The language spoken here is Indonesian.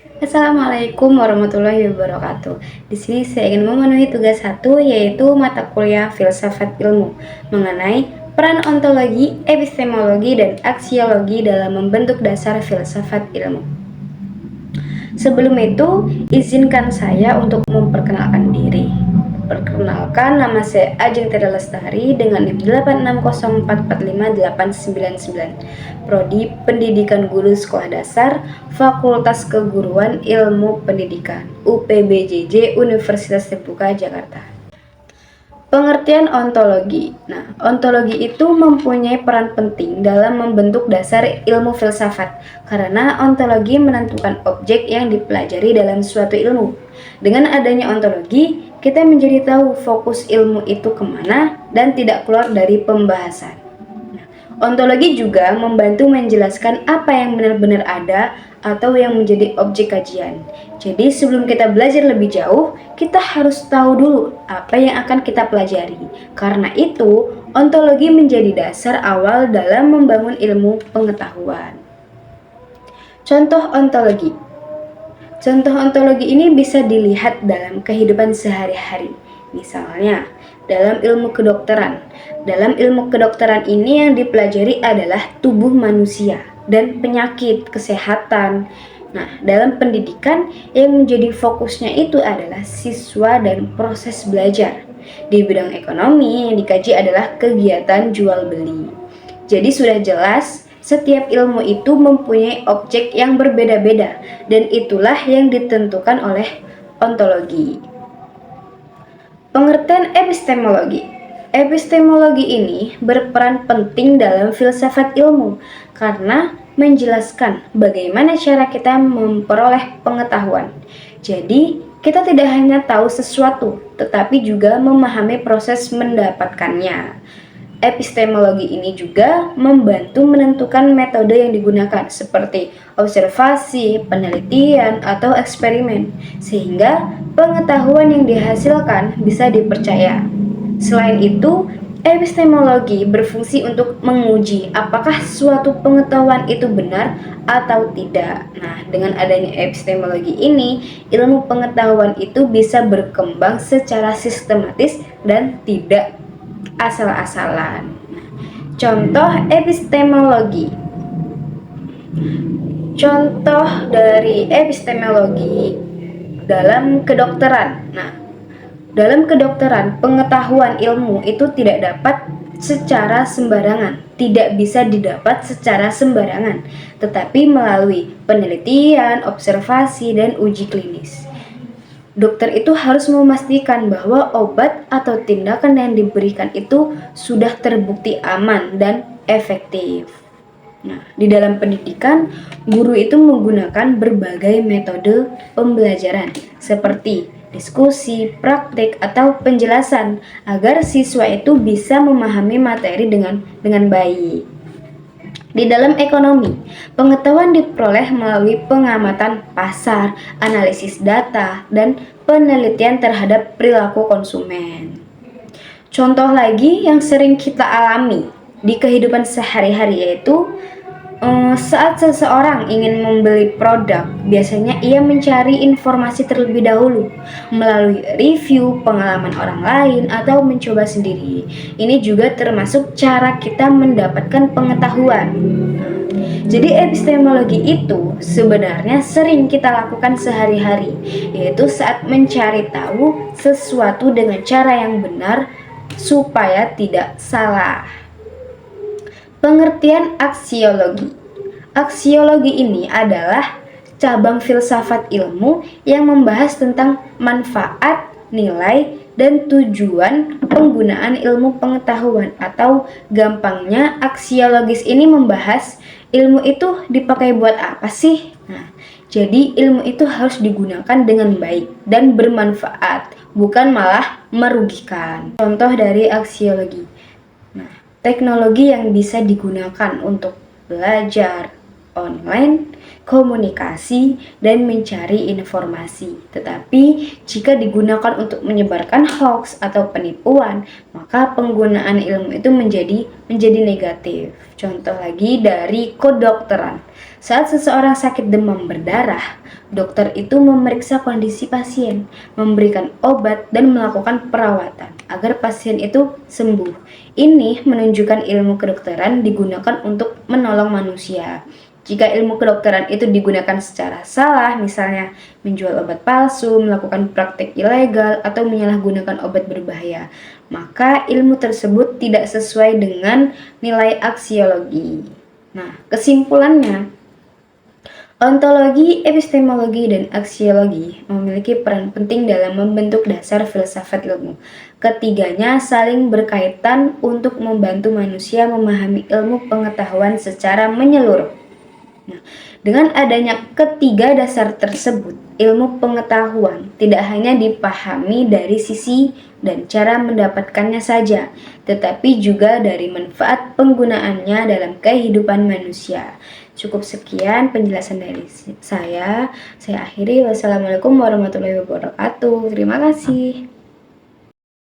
Assalamualaikum warahmatullahi wabarakatuh. Di sini saya ingin memenuhi tugas satu, yaitu mata kuliah filsafat ilmu mengenai peran ontologi, epistemologi, dan aksiologi dalam membentuk dasar filsafat ilmu. Sebelum itu, izinkan saya untuk memperkenalkan diri. Perkenalkan, nama saya Ajeng Teda Lestari dengan NIM 860445899, Prodi Pendidikan Guru Sekolah Dasar, Fakultas Keguruan Ilmu Pendidikan, UPBJJ Universitas Terbuka Jakarta. Pengertian ontologi. Nah, ontologi itu mempunyai peran penting dalam membentuk dasar ilmu filsafat, karena ontologi menentukan objek yang dipelajari dalam suatu ilmu. Dengan adanya ontologi, kita menjadi tahu fokus ilmu itu kemana dan tidak keluar dari pembahasan. Ontologi juga membantu menjelaskan apa yang benar-benar ada atau yang menjadi objek kajian. Jadi sebelum kita belajar lebih jauh, kita harus tahu dulu apa yang akan kita pelajari. Karena itu, ontologi menjadi dasar awal dalam membangun ilmu pengetahuan. Contoh ontologi. Contoh ontologi ini bisa dilihat dalam kehidupan sehari-hari. Misalnya, dalam ilmu kedokteran. Dalam ilmu kedokteran ini yang dipelajari adalah tubuh manusia dan penyakit, kesehatan. Nah, dalam pendidikan yang menjadi fokusnya itu adalah siswa dan proses belajar. Di bidang ekonomi yang dikaji adalah kegiatan jual beli. Jadi sudah jelas, setiap ilmu itu mempunyai objek yang berbeda-beda, dan itulah yang ditentukan oleh ontologi. Pengertian epistemologi. Epistemologi ini berperan penting dalam filsafat ilmu karena menjelaskan bagaimana cara kita memperoleh pengetahuan. Jadi, kita tidak hanya tahu sesuatu, tetapi juga memahami proses mendapatkannya. Epistemologi ini juga membantu menentukan metode yang digunakan seperti observasi, penelitian, atau eksperimen, sehingga pengetahuan yang dihasilkan bisa dipercaya. Selain itu, epistemologi berfungsi untuk menguji apakah suatu pengetahuan itu benar atau tidak. Nah, dengan adanya epistemologi ini, ilmu pengetahuan itu bisa berkembang secara sistematis dan tidak asal-asalan. Contoh epistemologi. Contoh dari epistemologi dalam kedokteran. Nah, dalam kedokteran, pengetahuan ilmu itu tidak dapat secara sembarangan, tidak bisa didapat secara sembarangan, tetapi melalui penelitian, observasi, dan uji klinis. Dokter itu harus memastikan bahwa obat atau tindakan yang diberikan itu sudah terbukti aman dan efektif. Nah, di dalam pendidikan, guru itu menggunakan berbagai metode pembelajaran seperti diskusi, praktik, atau penjelasan agar siswa itu bisa memahami materi dengan baik. Di dalam ekonomi, pengetahuan diperoleh melalui pengamatan pasar, analisis data, dan penelitian terhadap perilaku konsumen. Contoh lagi yang sering kita alami di kehidupan sehari-hari yaitu saat seseorang ingin membeli produk, biasanya ia mencari informasi terlebih dahulu melalui review, pengalaman orang lain, atau mencoba sendiri. Ini juga termasuk cara kita mendapatkan pengetahuan. Jadi epistemologi itu sebenarnya sering kita lakukan sehari-hari, yaitu saat mencari tahu sesuatu dengan cara yang benar supaya tidak salah. Pengertian aksiologi. Aksiologi ini adalah cabang filsafat ilmu yang membahas tentang manfaat, nilai, dan tujuan penggunaan ilmu pengetahuan, atau gampangnya aksiologis ini membahas ilmu itu dipakai buat apa sih? Nah, jadi ilmu itu harus digunakan dengan baik dan bermanfaat, bukan malah merugikan. Contoh dari aksiologi. Teknologi yang bisa digunakan untuk belajar online komunikasi, dan mencari informasi. Tetapi jika digunakan untuk menyebarkan hoax atau penipuan, maka penggunaan ilmu itu menjadi negatif. Contoh lagi dari kedokteran. Saat seseorang sakit demam berdarah, dokter itu memeriksa kondisi pasien, memberikan obat, dan melakukan perawatan agar pasien itu sembuh. Ini menunjukkan ilmu kedokteran digunakan untuk menolong manusia. Jika ilmu kedokteran itu digunakan secara salah, misalnya menjual obat palsu, melakukan praktik ilegal, atau menyalahgunakan obat berbahaya, maka ilmu tersebut tidak sesuai dengan nilai aksiologi. Nah, kesimpulannya, ontologi, epistemologi, dan aksiologi memiliki peran penting dalam membentuk dasar filsafat ilmu. Ketiganya saling berkaitan untuk membantu manusia memahami ilmu pengetahuan secara menyeluruh. Nah, dengan adanya ketiga dasar tersebut, ilmu pengetahuan tidak hanya dipahami dari sisi dan cara mendapatkannya saja, tetapi juga dari manfaat penggunaannya dalam kehidupan manusia. Cukup sekian penjelasan dari saya. Saya akhiri. Wassalamualaikum warahmatullahi wabarakatuh. Terima kasih.